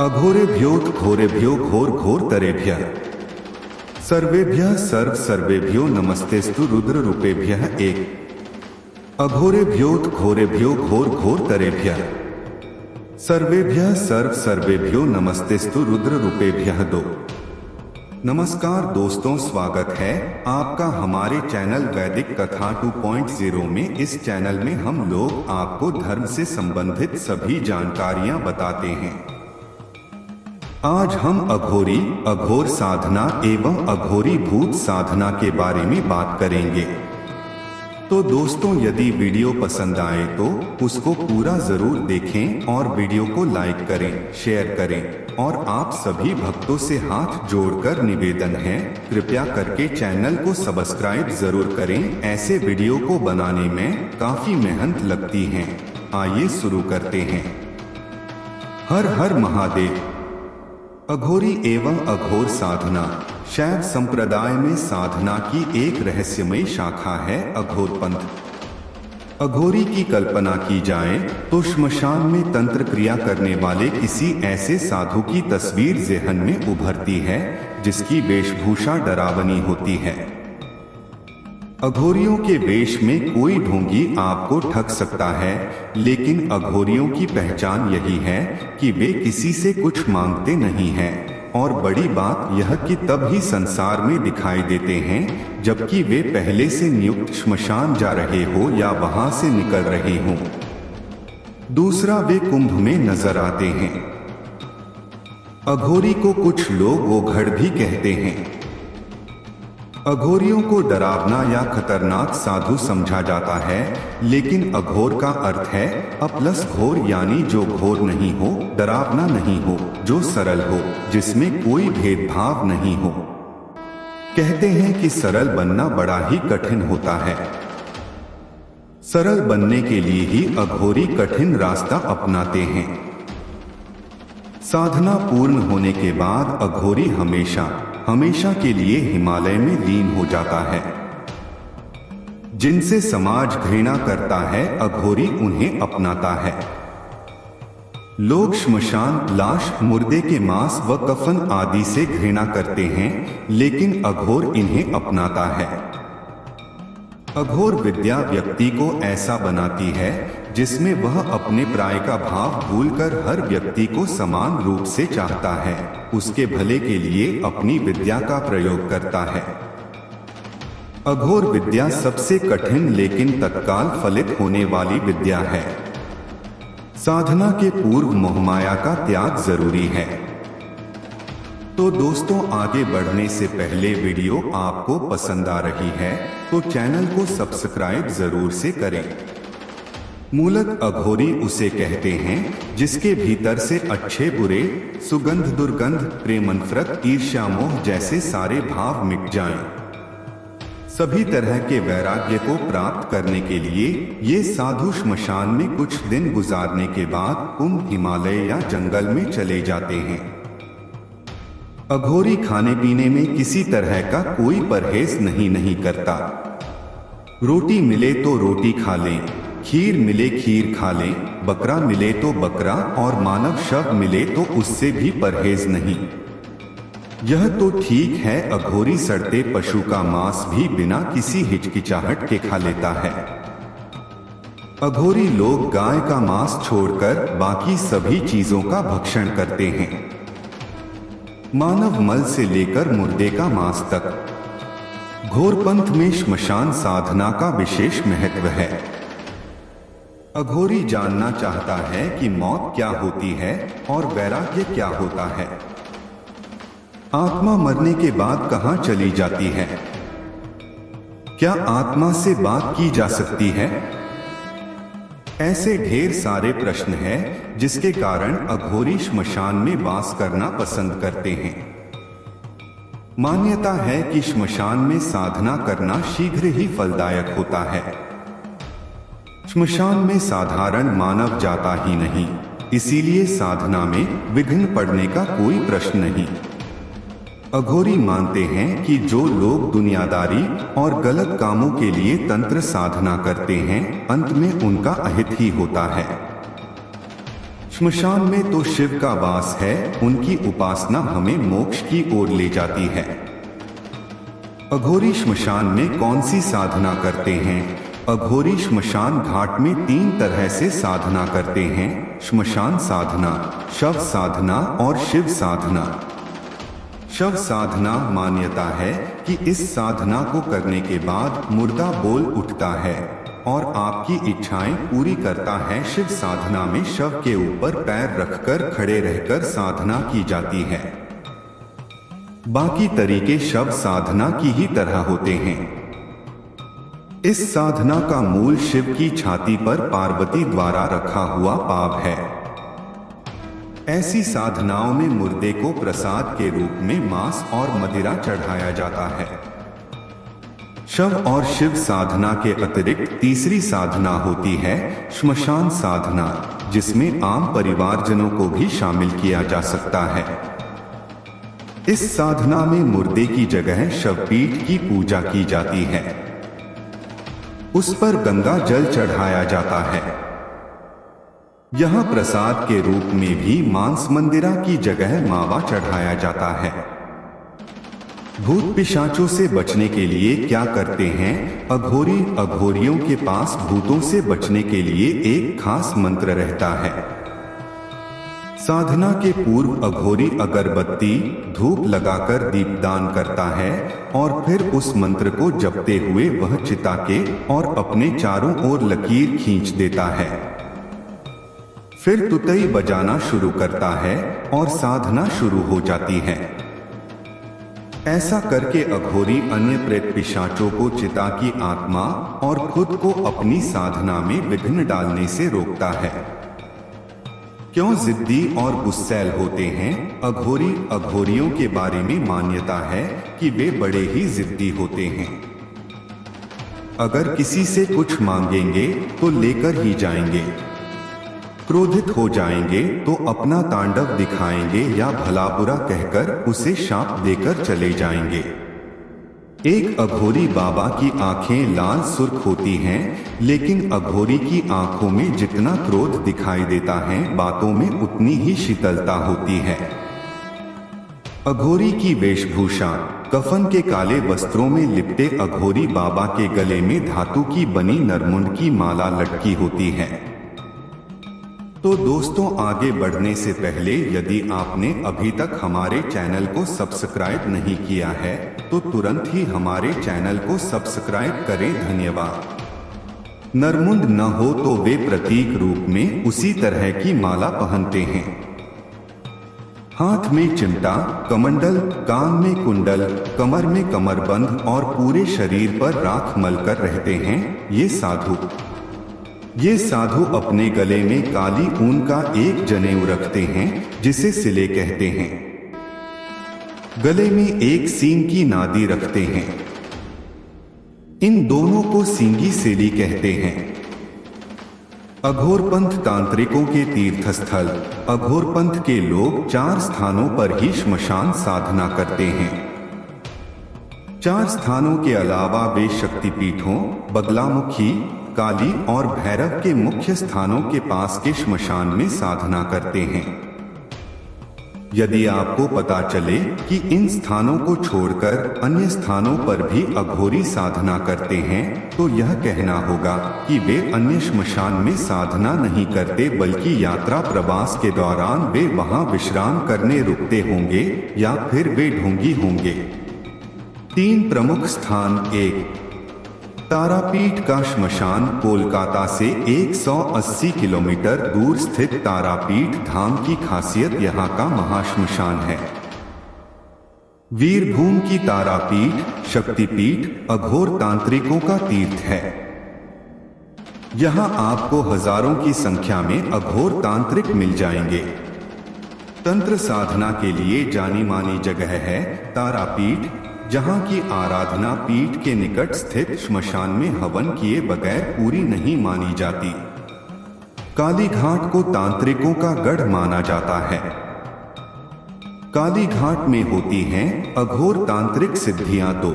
अघोरेभ्योऽथ घोरेभ्यो घोर घोर तरेभ्यः सर्वेभ्यः सर्व सर्वेभ्यो नमस्तेस्तु रुद्ररूपेभ्यः एक। अघोरेभ्योऽथ घोरेभ्यो घोर घोर तरेभ्यः सर्वेभ्यः सर्व सर्वेभ्यो नमस्तेस्तु रुद्ररूपेभ्यः दो। नमस्कार दोस्तों, स्वागत है आपका हमारे चैनल वैदिक कथा 2.0 में। इस चैनल में हम लोग आपको धर्म से संबंधित सभी जानकारियां बताते हैं। आज हम अघोरी, अघोर साधना एवं अघोरी भूत साधना के बारे में बात करेंगे। तो दोस्तों, यदि वीडियो पसंद आए तो उसको पूरा जरूर देखें और वीडियो को लाइक करें, शेयर करें। और आप सभी भक्तों से हाथ जोड़कर निवेदन है, कृपया करके चैनल को सब्सक्राइब जरूर करें। ऐसे वीडियो को बनाने में काफी मेहनत लगती है। आइए शुरू करते हैं। हर हर महादेव। अघोरी एवं अघोर साधना शैव संप्रदाय में साधना की एक रहस्यमयी शाखा है अघोर पंथ। अघोरी की कल्पना की जाए तो श्मशान में तंत्र क्रिया करने वाले किसी ऐसे साधु की तस्वीर ज़हन में उभरती है जिसकी वेशभूषा डरावनी होती है। अघोरियों के वेश में कोई ढोंगी आपको ठग सकता है, लेकिन अघोरियों की पहचान यही है कि वे किसी से कुछ मांगते नहीं हैं। और बड़ी बात यह कि तब ही संसार में दिखाई देते हैं जबकि वे पहले से नियुक्त श्मशान जा रहे हो या वहां से निकल रहे हों। दूसरा, वे कुंभ में नजर आते हैं। अघोरी को कुछ लोग ओघड़ भी कहते हैं। अघोरियों को डरावना या खतरनाक साधु समझा जाता है, लेकिन अघोर का अर्थ है अप्लस घोर, यानी जो घोर नहीं हो, डरावना नहीं हो, जो सरल हो, जिसमें कोई भेदभाव नहीं हो। कहते हैं कि सरल बनना बड़ा ही कठिन होता है। सरल बनने के लिए ही अघोरी कठिन रास्ता अपनाते हैं। साधना पूर्ण होने के बाद अघोरी हमेशा के लिए हिमालय में लीन हो जाता है। जिनसे समाज घृणा करता है, अघोरी उन्हें अपनाता है। लोग श्मशान, लाश, मुर्दे के मांस व कफन आदि से घृणा करते हैं, लेकिन अघोर इन्हें अपनाता है। अघोर विद्या व्यक्ति को ऐसा बनाती है जिसमें वह अपने प्राय का भाव भूलकर हर व्यक्ति को समान रूप से चाहता है, उसके भले के लिए अपनी विद्या का प्रयोग करता है। अघोर विद्या सबसे कठिन लेकिन तत्काल फलित होने वाली विद्या है। साधना के पूर्व मोहमाया का त्याग जरूरी है। तो दोस्तों, आगे बढ़ने से पहले वीडियो आपको पसंद आ रही है तो चैनल को सब्सक्राइब जरूर से करें। मूलत अघोरी उसे कहते हैं जिसके भीतर से अच्छे बुरे, सुगंध दुर्गंध, प्रेम नफरत, ईर्ष्या मोह जैसे सारे भाव मिट जाएं। सभी तरह के वैराग्य को प्राप्त करने के लिए ये साधु श्मशान में कुछ दिन गुजारने के बाद कुंभ, हिमालय या जंगल में चले जाते हैं। अघोरी खाने पीने में किसी तरह का कोई परहेज नहीं करता। रोटी मिले तो रोटी खा लें, खीर मिले खीर खा लें, बकरा मिले तो बकरा, और मानव शव मिले तो उससे भी परहेज नहीं। यह तो ठीक है, अघोरी सड़ते पशु का मांस भी बिना किसी हिचकिचाहट के खा लेता है। अघोरी लोग गाय का मांस छोड़कर बाकी सभी चीजों का भक्षण करते हैं। मानव मल से लेकर मुर्दे का मांस तक। घोरपंथ में श्मशान साधना का विशेष महत्व है। अघोरी जानना चाहता है कि मौत क्या होती है और वैराग्य क्या होता है। आत्मा मरने के बाद कहां चली जाती है? क्या आत्मा से बात की जा सकती है? ऐसे ढेर सारे प्रश्न हैं जिसके कारण अघोरी श्मशान में वास करना पसंद करते हैं। मान्यता है कि श्मशान में साधना करना शीघ्र ही फलदायक होता है। श्मशान में साधारण मानव जाता ही नहीं, इसीलिए साधना में विघ्न पड़ने का कोई प्रश्न नहीं। अघोरी मानते हैं कि जो लोग दुनियादारी और गलत कामों के लिए तंत्र साधना करते हैं, अंत में उनका अहित ही होता है। श्मशान में तो शिव का वास है, उनकी उपासना हमें मोक्ष की ओर ले जाती है। अघोरी श्मशान में कौन सी साधना करते हैं? अघोरी श्मशान घाट में 3 तरह से साधना करते हैं: श्मशान साधना, शव साधना और शिव साधना। शव साधना मान्यता है कि इस साधना को करने के बाद मुर्दा बोल उठता है और आपकी इच्छाएं पूरी करता है। शिव साधना में शव के ऊपर पैर रखकर खड़े रहकर साधना की जाती है। बाकी तरीके शव साधना की ही तरह होते हैं। इस साधना का मूल शिव की छाती पर पार्वती द्वारा रखा हुआ पाव है। ऐसी साधनाओं में मुर्दे को प्रसाद के रूप में मांस और मदिरा चढ़ाया जाता है। शव और शिव साधना के अतिरिक्त तीसरी साधना होती है श्मशान साधना, जिसमें आम परिवारजनों को भी शामिल किया जा सकता है। इस साधना में मुर्दे की जगह शवपीठ की पूजा की जाती है। उस पर गंगा जल चढ़ाया जाता है। यहाँ प्रसाद के रूप में भी मांस मंदिरा की जगह मावा चढ़ाया जाता है। भूत पिशाचों से बचने के लिए क्या करते हैं? अघोरी अघोरियों के पास भूतों से बचने के लिए एक खास मंत्र रहता है। साधना के पूर्व अघोरी अगरबत्ती धूप लगाकर दीपदान करता है और फिर उस मंत्र को जपते हुए वह चिता के और अपने चारों ओर लकीर खींच देता है। फिर तुतई बजाना शुरू करता है और साधना शुरू हो जाती है। ऐसा करके अघोरी अन्य प्रेत पिशाचों को चिता की आत्मा और खुद को अपनी साधना में विघ्न डालने से रोकता है। क्यों जिद्दी और गुस्सैल होते हैं? अघोरी अघोरियों के बारे में मान्यता है कि वे बड़े ही जिद्दी होते हैं। अगर किसी से कुछ मांगेंगे तो लेकर ही जाएंगे। क्रोधित हो जाएंगे तो अपना तांडव दिखाएंगे या भला बुरा कहकर उसे शाप देकर चले जाएंगे। एक अघोरी बाबा की आंखें लाल सुर्ख होती हैं, लेकिन अघोरी की आंखों में जितना क्रोध दिखाई देता है, बातों में उतनी ही शीतलता होती है। अघोरी की वेशभूषा कफन के काले वस्त्रों में लिपटे अघोरी बाबा के गले में धातु की बनी नरमुंड की माला लटकी होती है। तो दोस्तों, आगे बढ़ने से पहले यदि आपने अभी तक हमारे चैनल को सब्सक्राइब नहीं किया है तो तुरंत ही हमारे चैनल को सब्सक्राइब करें। धन्यवाद। नरमुंड न हो तो वे प्रतीक रूप में उसी तरह की माला पहनते हैं। हाथ में चिमटा, कमंडल, कान में कुंडल, कमर में कमरबंद और पूरे शरीर पर राख मलकर रहते हैं ये साधु अपने गले में काली ऊन का एक जनेऊ रखते हैं जिसे सिले कहते हैं। गले में एक सींग की नादी रखते हैं। इन दोनों को सींगी सेली कहते हैं। अघोरपंथ तांत्रिकों के तीर्थस्थल। अघोरपंथ के लोग 4 स्थानों पर ही श्मशान साधना करते हैं। 4 स्थानों के अलावा वे शक्तिपीठों, बगलामुखी, काली और भैरव के मुख्य स्थानों के पास के श्मशान में साधना करते हैं। यदि आपको पता चले कि इन स्थानों को छोड़कर अन्य स्थानों पर भी अघोरी साधना करते हैं तो यह कहना होगा कि वे अन्य श्मशान में साधना नहीं करते, बल्कि यात्रा प्रवास के दौरान वे वहां विश्राम करने रुकते होंगे या फिर वे ढोंगी होंगे। 3 प्रमुख स्थान। 1 तारापीठ का श्मशान। कोलकाता से 180 किलोमीटर दूर स्थित तारापीठ धाम की खासियत यहाँ का महाश्मशान है। वीरभूम की तारापीठ शक्तिपीठ अघोर तांत्रिकों का तीर्थ है। यहाँ आपको हजारों की संख्या में अघोर तांत्रिक मिल जाएंगे। तंत्र साधना के लिए जानी मानी जगह है तारापीठ, जहाँ की आराधना पीठ के निकट स्थित श्मशान में हवन किए बगैर पूरी नहीं मानी जाती। कालीघाट को तांत्रिकों का गढ़ माना जाता है। कालीघाट में होती हैं अघोर तांत्रिक सिद्धियां। तो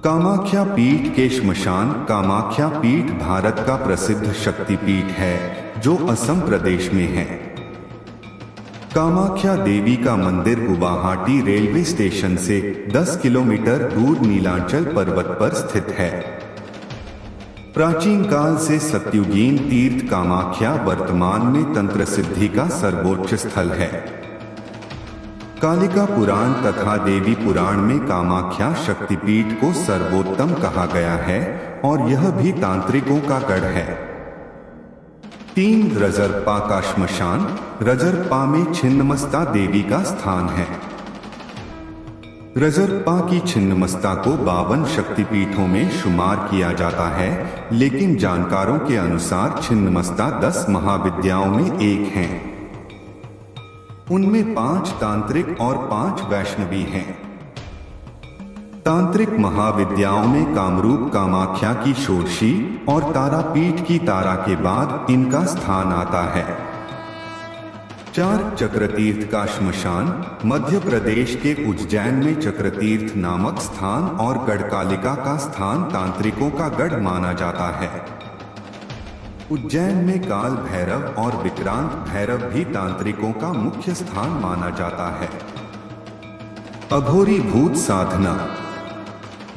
कामाख्या पीठ के श्मशान कामाख्या पीठ भारत का प्रसिद्ध शक्तिपीठ है जो असम प्रदेश में है। कामाख्या देवी का मंदिर गुवाहाटी रेलवे स्टेशन से 10 किलोमीटर दूर नीलांचल पर्वत पर स्थित है। प्राचीन काल से सत्युगीन तीर्थ कामाख्या वर्तमान में तंत्र सिद्धि का सर्वोच्च स्थल है। कालिका पुराण तथा देवी पुराण में कामाख्या शक्तिपीठ को सर्वोत्तम कहा गया है और यह भी तांत्रिकों का गढ़ है। 3 रजरप्पा का श्मशान रजरप्पा में छिन्नमस्ता देवी का स्थान है। रजरप्पा की छिन्नमस्ता को 52 शक्तिपीठों में शुमार किया जाता है, लेकिन जानकारों के अनुसार छिन्नमस्ता 10 महाविद्याओं में एक हैं। उनमें 5 तांत्रिक और 5 वैष्णवी हैं। तांत्रिक महाविद्याओं में कामरूप कामाख्या की षोडशी और तारापीठ की तारा के बाद इनका स्थान आता है। 4 चक्रतीर्थ का श्मशान मध्य प्रदेश के उज्जैन में चक्रतीर्थ नामक स्थान और गढ़कालिका का स्थान तांत्रिकों का गढ़ माना जाता है। उज्जैन में काल भैरव और विक्रांत भैरव भी तांत्रिकों का मुख्य स्थान माना जाता है। अघोरी भूत साधना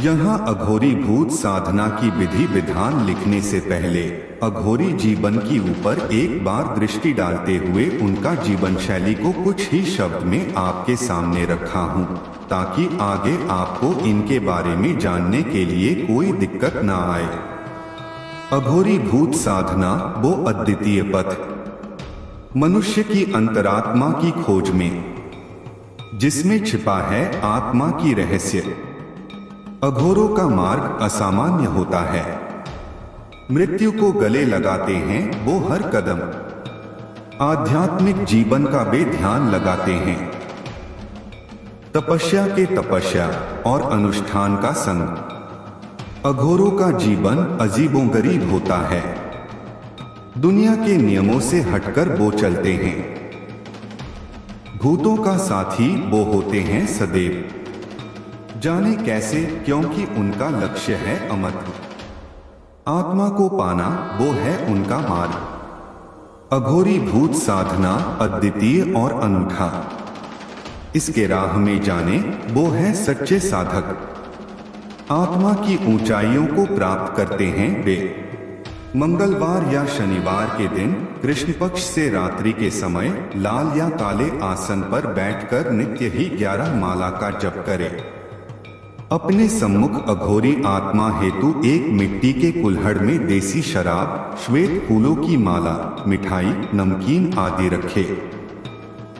यहाँ अघोरी भूत साधना की विधि विधान लिखने से पहले अघोरी जीवन की ऊपर एक बार दृष्टि डालते हुए उनका जीवन शैली को कुछ ही शब्द में आपके सामने रखा हूँ, ताकि आगे आपको इनके बारे में जानने के लिए कोई दिक्कत ना आए। अघोरी भूत साधना वो अद्वितीय पथ मनुष्य की अंतरात्मा की खोज में, जिसमें छिपा है आत्मा की रहस्य। अघोरों का मार्ग असामान्य होता है। मृत्यु को गले लगाते हैं वो हर कदम। आध्यात्मिक जीवन का वे ध्यान लगाते हैं। तपस्या के तपस्या और अनुष्ठान का संग। अघोरों का जीवन अजीबोगरीब होता है। दुनिया के नियमों से हटकर वो चलते हैं। भूतों का साथी वो होते हैं सदैव। जाने कैसे, क्योंकि उनका लक्ष्य है अमर। आत्मा को पाना वो है उनका मार्ग। अघोरी भूत साधना अद्वितीय और अनूठा। इसके राह में जाने वो है सच्चे साधक। आत्मा की ऊंचाइयों को प्राप्त करते हैं वे। मंगलवार या शनिवार के दिन कृष्ण पक्ष से रात्रि के समय लाल या काले आसन पर बैठकर नित्य ही 11 माला का जप करें। अपने सम्मुख अघोरी आत्मा हेतु एक मिट्टी के कुल्हड़ में देसी शराब, श्वेत फूलों की माला, मिठाई, नमकीन आदि रखे।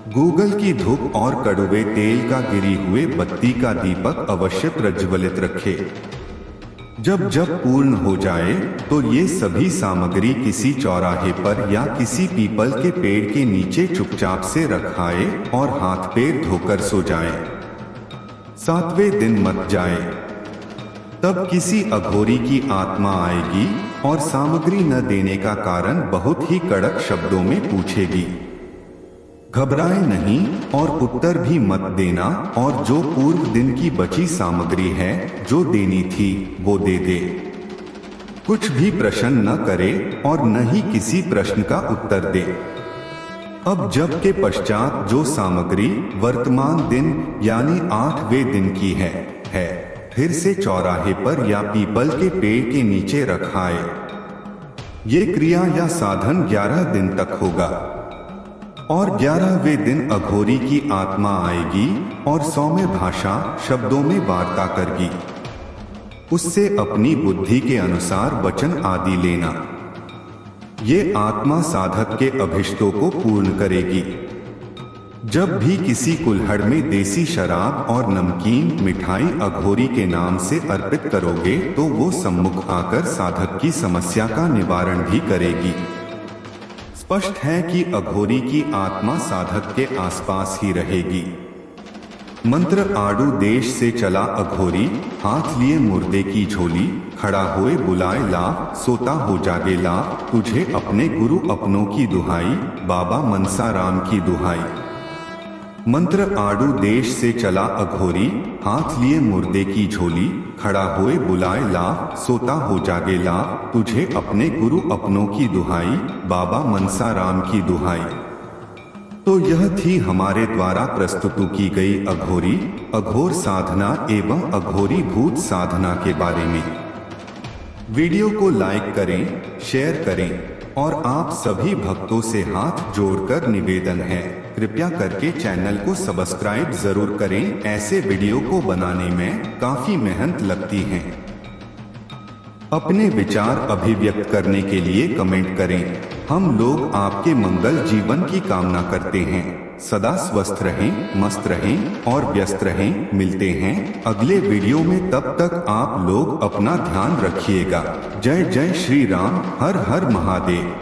गूगल की धूप और कड़वे तेल का गिरी हुए बत्ती का दीपक अवश्य प्रज्वलित रखे। जब जब पूर्ण हो जाए तो ये सभी सामग्री किसी चौराहे पर या किसी पीपल के पेड़ के नीचे चुपचाप से रखाए और हाथ पैर धोकर सो जाए। 7वें दिन मत जाए, तब किसी अघोरी की आत्मा आएगी और सामग्री न देने का कारण बहुत ही कड़क शब्दों में पूछेगी। घबराए नहीं और उत्तर भी मत देना, और जो पूर्व दिन की बची सामग्री है जो देनी थी वो दे दे। कुछ भी प्रश्न न करे और न ही किसी प्रश्न का उत्तर दे। अब जप के पश्चात जो सामग्री वर्तमान दिन यानी 8वें दिन की है फिर से चौराहे पर या पीपल के पेड़ के नीचे रखाए। ये क्रिया या साधन 11 दिन तक होगा और 11वें दिन अघोरी की आत्मा आएगी और सौम्य भाषा शब्दों में वार्ता करेगी। उससे अपनी बुद्धि के अनुसार वचन आदि लेना। ये आत्मा साधक के अभिष्टों को पूर्ण करेगी। जब भी किसी कुल्हड़ में देसी शराब और नमकीन मिठाई अघोरी के नाम से अर्पित करोगे तो वो सम्मुख आकर साधक की समस्या का निवारण भी करेगी। स्पष्ट है कि अघोरी की आत्मा साधक के आसपास ही रहेगी। मंत्र आडू देश से चला अघोरी, हाथ लिए मुर्दे की झोली, खड़ा होए बुलाए ला, सोता हो जागे ला, तुझे अपने गुरु अपनों की दुहाई, बाबा मनसा राम की दुहाई। मंत्र आड़ू देश से चला अघोरी, हाथ लिए मुर्दे की झोली, खड़ा होए बुलाए लाभ, सोता हो जागे लाभ, तुझे अपने गुरु अपनों की दुहाई, बाबा मनसा राम की दुहाई। तो यह थी हमारे द्वारा प्रस्तुत की गई अघोरी, अघोर साधना एवं अघोरी भूत साधना के बारे में। वीडियो को लाइक करें, शेयर करें और आप सभी भक्तों से हाथ जोड़कर निवेदन है, कृपया करके चैनल को सब्सक्राइब जरूर करें। ऐसे वीडियो को बनाने में काफी मेहनत लगती है। अपने विचार अभिव्यक्त करने के लिए कमेंट करें। हम लोग आपके मंगल जीवन की कामना करते हैं। सदा स्वस्थ रहें, मस्त रहें और व्यस्त रहें। मिलते हैं अगले वीडियो में, तब तक आप लोग अपना ध्यान रखिएगा। जय जय श्री राम, हर हर महादेव।